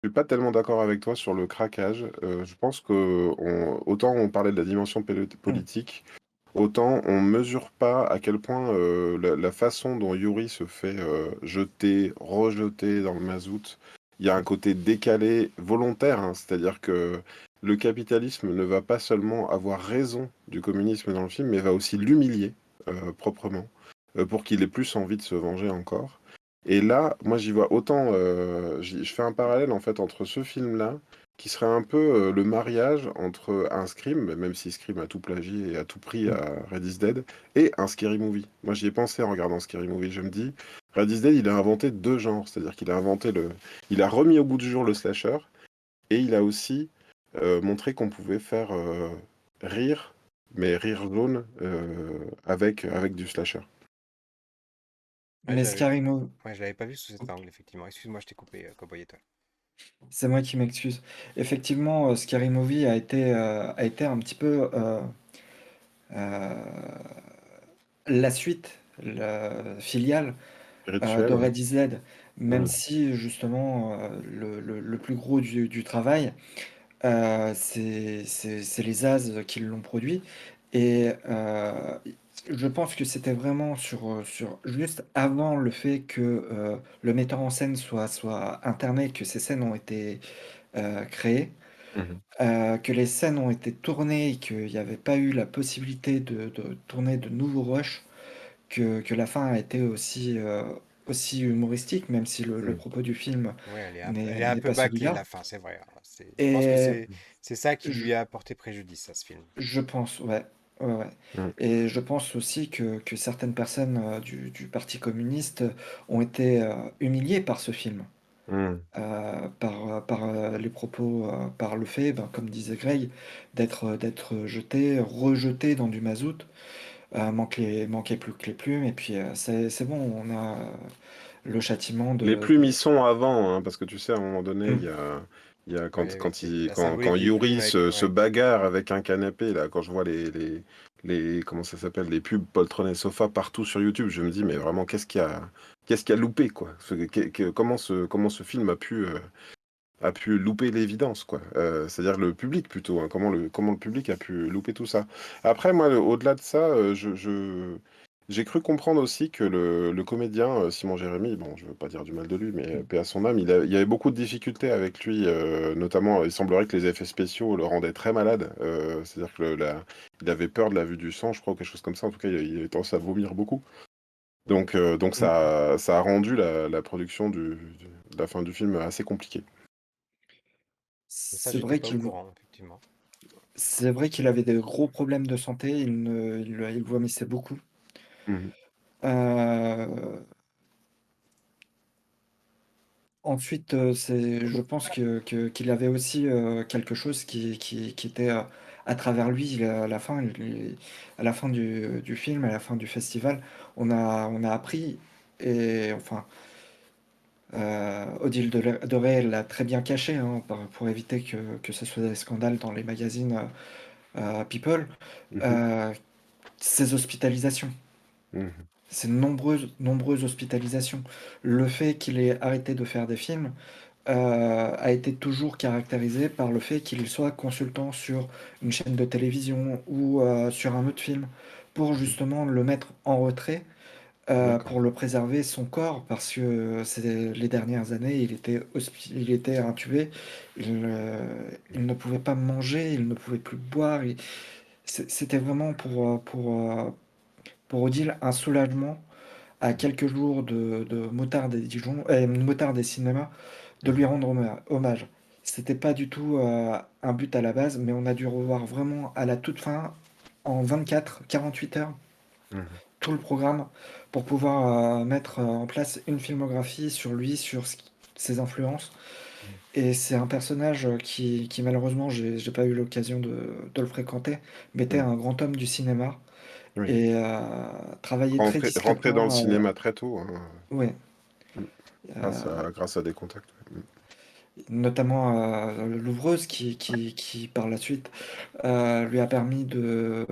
suis pas tellement d'accord avec toi sur le craquage. Je pense que autant on parlait de la dimension hmm, politique, autant on mesure pas à quel point la façon dont Yuri se fait jeter, rejeter dans le mazout, il y a un côté décalé volontaire, hein. C'est-à-dire que le capitalisme ne va pas seulement avoir raison du communisme dans le film, mais va aussi l'humilier proprement pour qu'il ait plus envie de se venger encore. Et là, moi j'y vois autant, je fais un parallèle en fait entre ce film-là qui serait un peu le mariage entre un Scream, même si Scream a tout plagié et a tout pris hmm. à Red is Dead, et un Scary Movie. Moi, j'y ai pensé en regardant Scary Movie. Je me dis, Red is Dead, il a inventé deux genres, c'est-à-dire il a remis au goût du jour le slasher, et il a aussi montré qu'on pouvait faire rire, mais rire jaune avec du slasher. Ouais, Mais Scary Movie, je l'avais pas vu sous cet angle, effectivement. Excuse-moi, je t'ai coupé, cowboy étoile. c'est moi qui m'excuse. Effectivement, Scary Movie a été un petit peu euh, la suite, la filiale de Rituel, ouais. Red is Dead, même Mm. si justement le plus gros du travail, c'est les As qui l'ont produit. Et je pense que c'était vraiment sur juste avant le fait que le metteur en scène soit interné, que ces scènes ont été créées, Mhm. que les scènes ont été tournées et qu'il n'y avait pas eu la possibilité de tourner de nouveaux rushs, que la fin a été aussi humoristique, même si le Mm. propos du film Ouais, elle est un n'est peu pas bâclée, celui-là. la fin, c'est vrai, hein. Je pense que Et c'est ça qui je, lui a porté préjudice à ce film. je pense, ouais. Ouais, ouais. Mm. Et je pense aussi que certaines personnes du Parti communiste ont été humiliées par ce film. Mm. Par les propos, par le fait, ben, comme disait Greg, d'être jeté, rejeté dans du mazout, manquait plus que les plumes, et puis c'est bon, on a le châtiment Les de... plumes y sont avant, hein, parce que tu sais, à un moment donné, Mm. il y a Oui, oui, la quand symbolique des Yuri plumes avec. se Ouais. bagarre avec un canapé, là, quand je vois comment ça s'appelle, les pubs poltron et sofa partout sur YouTube, je me dis, mais vraiment, qu'est-ce qui a loupé, quoi? Comment ce film a pu louper l'évidence, quoi? C'est-à-dire le public, plutôt, hein, comment le public a pu louper tout ça? Après, moi, au-delà de ça, j'ai cru comprendre aussi que le comédien Simon Jérémy, bon, je veux pas dire du mal de lui, mais paix à son âme, il y avait beaucoup de difficultés avec lui, notamment, il semblerait que les effets spéciaux le rendaient très malade. C'est-à-dire que il avait peur de la vue du sang, je crois, ou quelque chose comme ça. En tout cas, il avait tendance à vomir beaucoup. Donc Mm. ça a rendu la production de la fin du film assez compliquée. Ça, C'est j'étais vrai pas au qu'il courant, effectivement. c'est vrai qu'il avait des gros problèmes de santé, il vomissait beaucoup. Mhm. Euh, Ensuite, je pense qu'il avait aussi quelque chose qui était à travers lui à la fin, à la fin du film, à la fin du festival, on a appris, et enfin, Odile de Rey l'a très bien caché, hein, pour éviter que ce soit des scandales dans les magazines People, Mhm. euh, ces hospitalisations. Mhm. Ces nombreuses hospitalisations. Le fait qu'il ait arrêté de faire des films, a été toujours caractérisé par le fait qu'il soit consultant sur une chaîne de télévision ou sur un autre film pour Mhm. justement le mettre en retrait, D'accord. pour le préserver son corps, parce que les dernières années, il était intubé, il ne pouvait pas manger, il ne pouvait plus boire. C'était vraiment pour Odile un soulagement à Mhm. quelques jours de Motard et Dijon, Motard des cinémas, de lui Mhm. rendre hommage. C'était pas du tout un but à la base, mais on a dû revoir vraiment à la toute fin, en 24-48 heures, Mhm. tout le programme pour pouvoir mettre en place une filmographie sur lui, sur ses influences. Mhm. Et c'est un personnage qui malheureusement, j'ai pas eu l'occasion de le fréquenter, mais était Mhm. un grand homme du cinéma Oui. et travaillait très Rentrer dans le discrètement. cinéma très tôt, hein, Ouais, mm, euh, grâce à des contacts. Ouais. notamment l'ouvreuse qui par la suite lui a permis de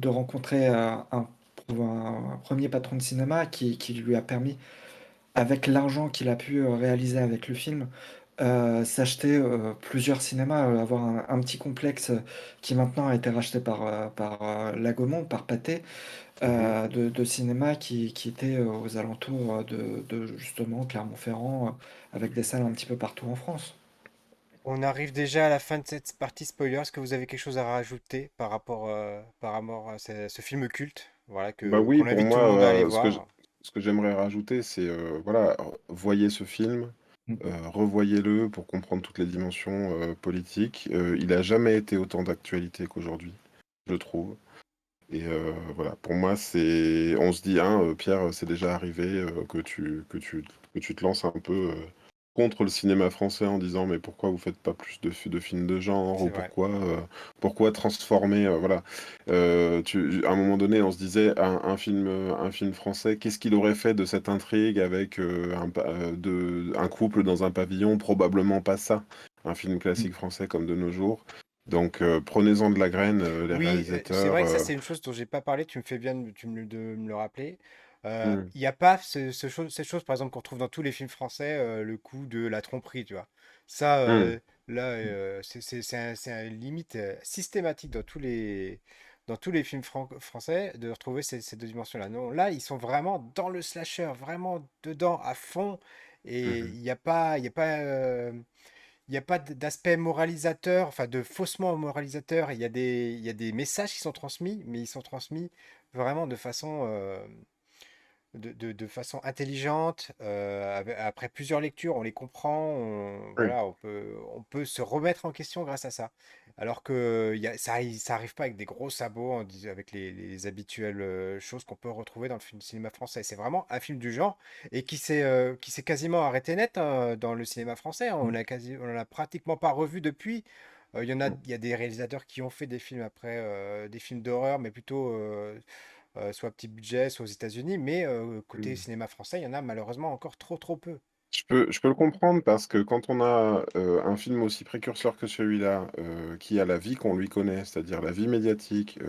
rencontrer un premier patron de cinéma qui lui a permis, avec l'argent qu'il a pu réaliser avec le film, s'acheter plusieurs cinémas, avoir un petit complexe qui maintenant a été racheté par Lagomont, par Pathé, Mhm. de cinéma qui était aux alentours de justement Clermont-Ferrand, avec des salles un petit peu partout en France. On arrive déjà à la fin de cette partie spoiler. Est-ce que vous avez quelque chose à rajouter par rapport à ce film culte? Voilà, Bah oui, qu'on pour invite tout le monde à aller moi, voir. ce que j'aimerais rajouter, c'est voilà, voyez ce film, Mm. revoyez-le pour comprendre toutes les dimensions politiques. Il a jamais été autant d'actualité qu'aujourd'hui, je trouve. Et voilà, pour moi, on se dit, hein, Pierre, c'est déjà arrivé que tu te lances un peu contre le cinéma français en disant, mais pourquoi vous faites pas plus de films de genre ou C'est vrai. pourquoi transformer, voilà. À un moment donné, on se disait, un film français, qu'est-ce qu'il aurait fait de cette intrigue avec un couple dans un pavillon? Probablement pas ça. Un film classique français comme de nos jours. Donc, prenez-en de la graine, les Oui, c'est réalisateurs. vrai que ça, c'est une chose dont j'ai pas parlé. Tu me fais bien de me le rappeler. Hmm, Il n'y a pas cette chose, par exemple, qu'on trouve dans tous les films français, le coup de la tromperie, tu vois. Ça, hmm, là, c'est un limite systématique dans tous les films français de retrouver ces deux dimensions-là. Non, là, ils sont vraiment dans le slasher, vraiment dedans, à fond. Et mhm, il n'y a pas d'aspect moralisateur, enfin de faussement moralisateur. Il y a des messages qui sont transmis, mais ils sont transmis vraiment de façon de façon intelligente, après plusieurs lectures, on les comprend, Oui. voilà, on peut se remettre en question grâce à ça. Alors que ça arrive pas avec des gros sabots, avec les habituelles choses qu'on peut retrouver dans le cinéma français. C'est vraiment un film du genre et qui s'est quasiment arrêté net hein, dans le cinéma français, hein. On en a pratiquement pas revu depuis. Il y a des réalisateurs qui ont fait des films après, des films d'horreur, mais plutôt soit petit budget, soit aux États-Unis, mais côté Mm. cinéma français, il y en a malheureusement encore trop peu. Je peux le comprendre parce que quand on a un film aussi précurseur que celui-là, qui a la vie qu'on lui connaît, c'est-à-dire la vie médiatique,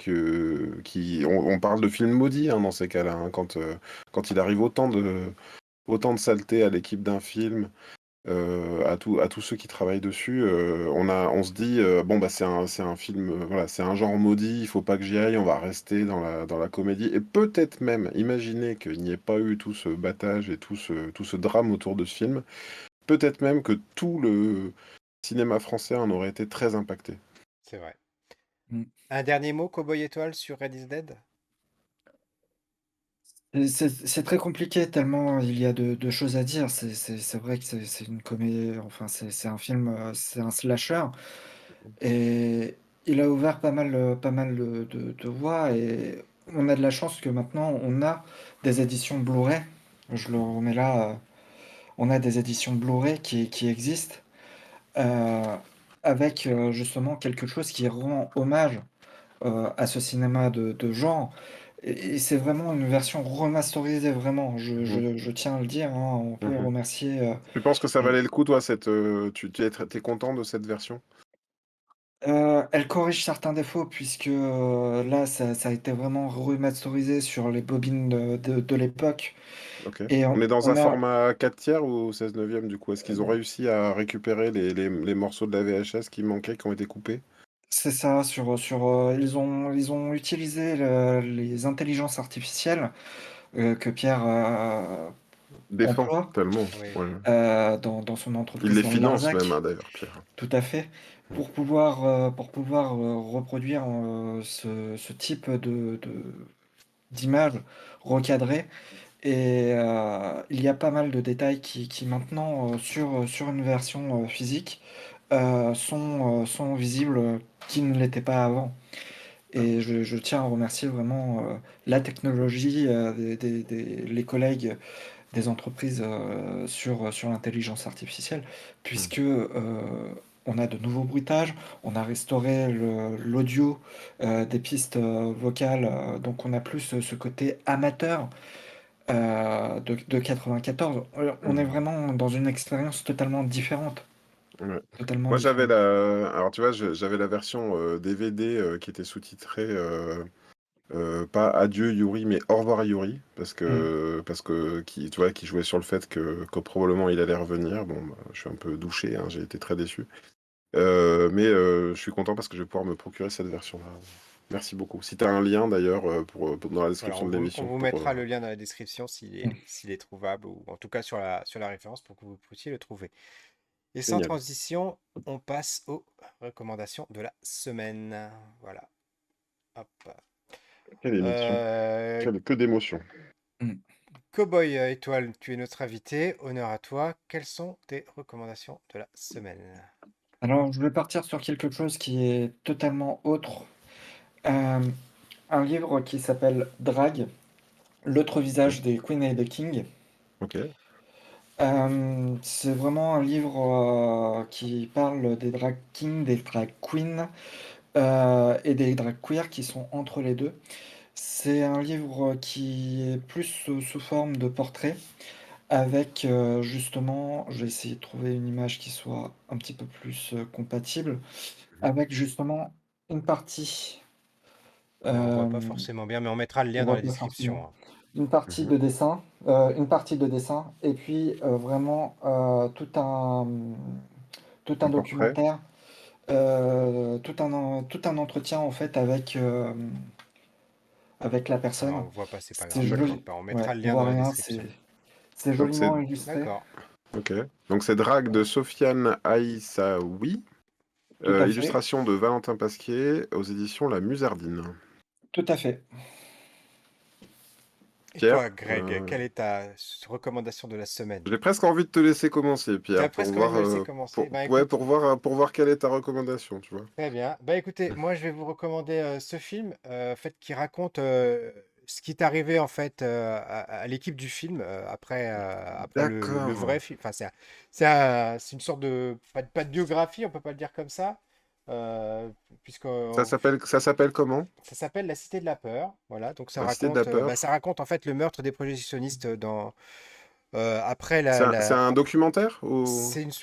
on parle de film maudit hein, dans ces cas-là, hein, quand il arrive autant de saleté à l'équipe d'un film, à tous ceux qui travaillent dessus, on se dit bon bah c'est un film, voilà, c'est un genre maudit, il faut pas que j'y aille, on va rester dans la comédie et peut-être même imaginer qu'il n'y ait pas eu tout ce battage et tout ce drame autour de ce film, peut-être même que tout le cinéma français en aurait été très impacté. C'est vrai. Mm. Un dernier mot, Cowboy Étoile sur Red is Dead? Et c'est très compliqué tellement il y a de choses à dire. C'est vrai que c'est une comédie, enfin, c'est un film, c'est un slasher et il a ouvert pas mal de voies et on a de la chance que maintenant on a des éditions Blu-ray. Je le remets là, on a des éditions Blu-ray qui existent, heu, avec, justement quelque chose qui rend hommage à ce cinéma de genre et c'est vraiment une version remasterisée vraiment, Mhm. je tiens à le dire, hein. On peut Mhm. remercier, Tu penses que ça heu valait le coup, toi, tu es content de cette version? elle corrige certains défauts puisque, là ça a été vraiment remasterisé sur les bobines de l'époque Ok. et On est dans un on a format 4 tiers ou 16/9 du coup? Est-ce qu'ils ont heu, réussi à récupérer les morceaux de la VHS qui manquaient, qui ont été coupés? c'est ça ils ont utilisé les intelligences artificielles, que Pierre, Défend, emploie, tellement. Oui. Ouais. dans son Il entreprise les dans le finance même, hein, Larzac. d'ailleurs, Pierre. Tout à fait. Mm. Pour pouvoir, reproduire, ce type d'image recadrée et il y a pas mal de détails qui maintenant, sur une version, physique, sont visibles, qui ne l'étaient pas avant et je tiens à remercier vraiment, la technologie, les collègues des entreprises, sur l'intelligence artificielle Mm. puisque, on a de nouveaux bruitages, on a restauré l'audio, des pistes, vocales, donc on a plus ce côté amateur, de 94. On est Mm. vraiment dans une expérience Ouais. totalement Moi, j'avais différente. alors tu vois, j'avais la version DVD qui était sous-titrée pas Adieu Yuri, mais Au revoir Yuri, Mmh. parce que tu vois, qui jouait sur le fait que probablement il allait revenir. Bon, bah, je suis un peu douché, hein, j'ai été très déçu. Mais je suis content parce que je vais pouvoir me procurer cette version-là. Merci beaucoup. Si tu as un lien d'ailleurs dans la Voilà, description de on l'émission vous pour. mettra le lien dans la description Mmh. s'il est trouvable, ou en tout cas sur la référence pour que vous puissiez le trouver. Et sans Génial. transition, on passe aux recommandations de la semaine. Voilà. Hop. Quelle émission. Euh, Que d'émotions. Mmh. Cowboy Étoile, tu es notre invité. Honneur à toi. Quelles sont tes recommandations de la semaine? Alors je vais partir sur quelque chose qui est totalement autre. Hem, un livre qui s'appelle Drag, l'autre Ok. visage des queens et des kings. Ok. C'est vraiment un livre, qui parle des drag kings, des drag queens, et des drag queers qui sont entre les 2. C'est un livre qui est plus sous forme de portrait avec, justement je vais essayer de trouver une image qui soit un petit peu plus, compatible, Mhm. avec justement une partie, On voit pas hem, forcément bien, mais on mettra le on lien dans voit la pas forcément, description, hein. une partie Mhm. de dessin, et puis, vraiment, tout un Un portrait. documentaire, tout un entretien en fait avec la Ah, personne. on voit pas, c'est pas C'est grave, t'inquiète joli, pas. On ouais, mettra le on lien dans voit la rien, description. c'est Donc c'est joliment illustré. D'accord. ok. Donc c'est Drag de Sofiane Aïssaoui. Tout à fait, Illustration de Valentin Pasquier aux éditions La Musardine. tout à fait. Et Pierre, toi, Greg, quelle est ta recommandation de la semaine? j'ai presque envie de te laisser commencer, Tu as Pierre, presque envie de me laisser commencer. Ben écoute, pour voir quelle est ta recommandation, tu vois. très bien. Bah écoutez, moi je vais vous recommander ce film en fait, qui raconte ce qui est arrivé en fait à l'équipe du film après le D'accord. vrai film. Enfin, c'est une sorte de pas de biographie, on peut pas le dire comme ça, euh, puisque Ça s'appelle comment? ça s'appelle La Cité de la Peur. Voilà, donc La Cité de la ça Peur. raconte en fait le meurtre des projectionnistes dans après C'est un documentaire ou...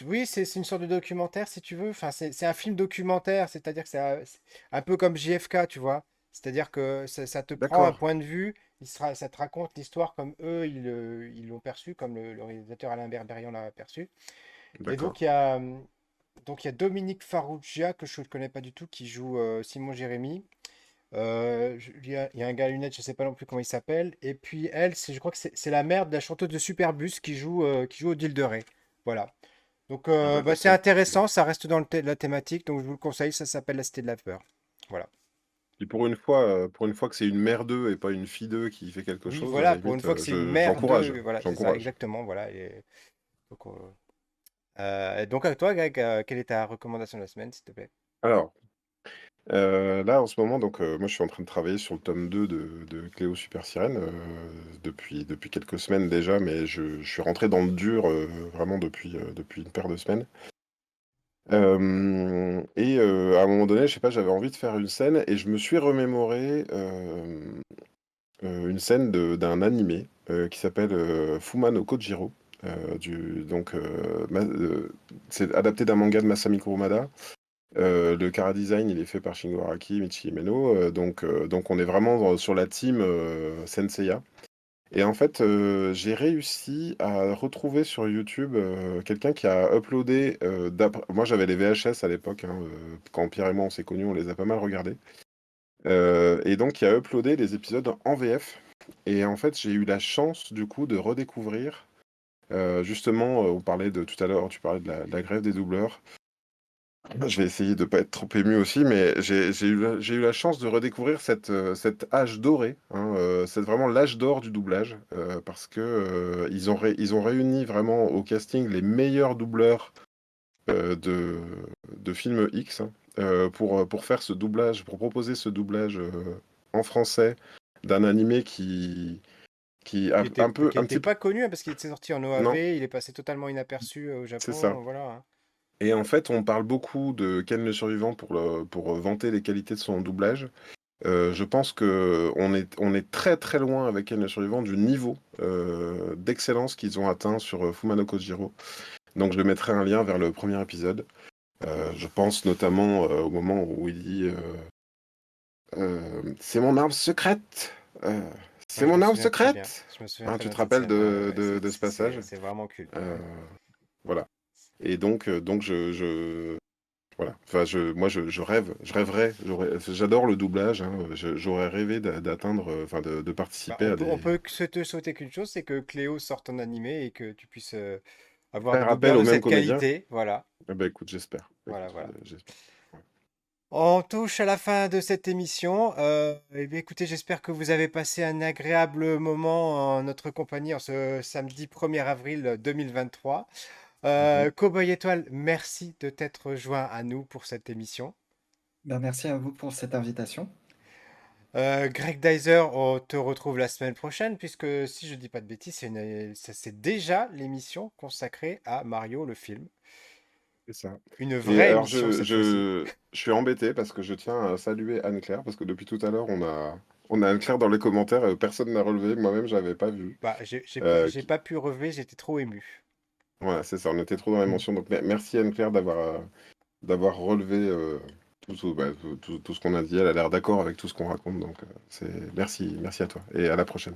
oui, c'est une sorte de documentaire, si tu veux. Enfin, c'est un film documentaire, c'est-à-dire que c'est un peu comme JFK, tu vois. C'est-à-dire que ça te prend un D'accord, point de vue, ça te raconte l'histoire comme eux, ils l'ont perçu, comme le réalisateur Alain Berberian l'a perçu. Et d'accord. donc il y a Dominique Farrugia, que je ne connais pas du tout, qui joue Simon Jérémy. Il y a un gars à lunettes, je ne sais pas non plus comment il s'appelle. Et puis elle, je crois que c'est la mère de la chanteuse de Superbus qui joue Odile de Ré. Voilà. Donc Ah bah bah, c'est d'accord. intéressant, ça reste dans la thématique, donc je vous le conseille, ça s'appelle La Cité de la Peur. Voilà. Et pour une fois que c'est une mère d'eux et pas une fille d'eux qui fait quelque Oui, chose, à la voilà, pour une limite, fois que c'est une mère j'encourage, de... Voilà, c'est ça, j'encourage. exactement. Voilà. Donc, donc à toi, Greg, quelle est ta recommandation de la semaine, s'il te plaît? Alors, là, en ce moment, donc, moi, je suis en train de travailler sur le tome 2 de Cléo Super Sirène depuis quelques semaines déjà, mais je suis rentré dans le dur vraiment depuis une paire de semaines. À un moment donné, je sais pas, j'avais envie de faire une scène et je me suis remémoré une scène d'un animé qui s'appelle Fuma no Kojiro. C'est adapté d'un manga de Masami Kurumada. Le chara design, il est fait par Shingo Araki, Michi Himeno. Donc on est vraiment sur la team Senseiya. Et en fait, j'ai réussi à retrouver sur YouTube quelqu'un qui a uploadé. Moi, j'avais les VHS à l'époque, hein, quand Pierre et moi on s'est connus, on les a pas mal regardés. Et donc, il a uploadé les épisodes en VF. Et en fait, j'ai eu la chance du coup de redécouvrir. Justement, on parlait de tout à l'heure, tu parlais de la grève des doubleurs. Je vais essayer de pas être trop ému aussi, mais j'ai eu la chance de redécouvrir cet âge doré, hein, c'est vraiment l'âge d'or du doublage, parce que ils ont réuni vraiment au casting les meilleurs doubleurs de films X, hein, pour faire ce doublage, pour proposer ce doublage en français d'un animé qui a un peu, Qui un était petit peu... pas connu, hein, parce qu'il était sorti en Non, OAV, il est passé totalement inaperçu au c'est ça. Japon, voilà. Hein. Et en fait, on parle beaucoup de Ken le Survivant pour vanter les qualités de son doublage. Je pense que on est très très loin avec Ken le Survivant du niveau d'excellence qu'ils ont atteint sur Fuma no Kojiro. Donc je mettrai un lien vers le premier épisode. Je pense notamment au moment où il dit c'est mon arme secrète. Euh, c'est Ouais, je me mon arme souviens très bien. secrète. Je me souviens Hein, très tu bien te de cette rappelles scène. Ouais, ouais, de ce passage? c'est vraiment culte. Ouais, Euh, ouais. voilà. Et donc voilà. Enfin, je rêverais. J'adore le doublage, hein. J'aurais rêvé d'atteindre, enfin, de Bah, participer à on des peut que se te souhaiter qu'une chose, c'est que Cléo sorte en animé et que tu puisses avoir des faire appel doubleurs aux de mêmes cette comédiens. qualité. Voilà, Eh ben, écoute, j'espère. voilà, Écoute, voilà. j'espère. Ouais. On touche à la fin de cette émission. Eh bien, écoutez, j'espère que vous avez passé un agréable moment en notre compagnie en ce samedi 1er avril 2023. Mhm. Cowboy Étoile, merci de t'être joint à nous pour cette émission. Ben, merci à vous pour cette invitation. Greg Dyser, on te retrouve la semaine prochaine, puisque si je dis pas de bêtises, c'est déjà l'émission consacrée à Mario le film. C'est ça. Une Et vraie alors, émission cette fois-ci. je suis embêté parce que je tiens à saluer Anne-Claire, parce que depuis tout à l'heure, on a Anne-Claire dans les commentaires, personne n'a relevé, moi-même, j'avais pas vu. Bah, j'ai Qui... pas pu relever, j'étais trop ému. Voilà, c'est ça, on était trop dans l'émotion. Donc, merci Anne-Claire d'avoir relevé tout ce qu'on a dit. Elle a l'air d'accord avec tout ce qu'on raconte, donc merci à toi. Et à la prochaine.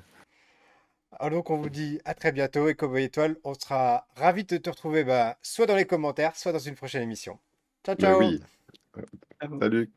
Alors donc on vous dit à très bientôt et Cowboy Étoile, on sera ravis de te retrouver bah, soit dans les commentaires, soit dans une prochaine émission. Ciao Mais ciao! oui, À vous. salut.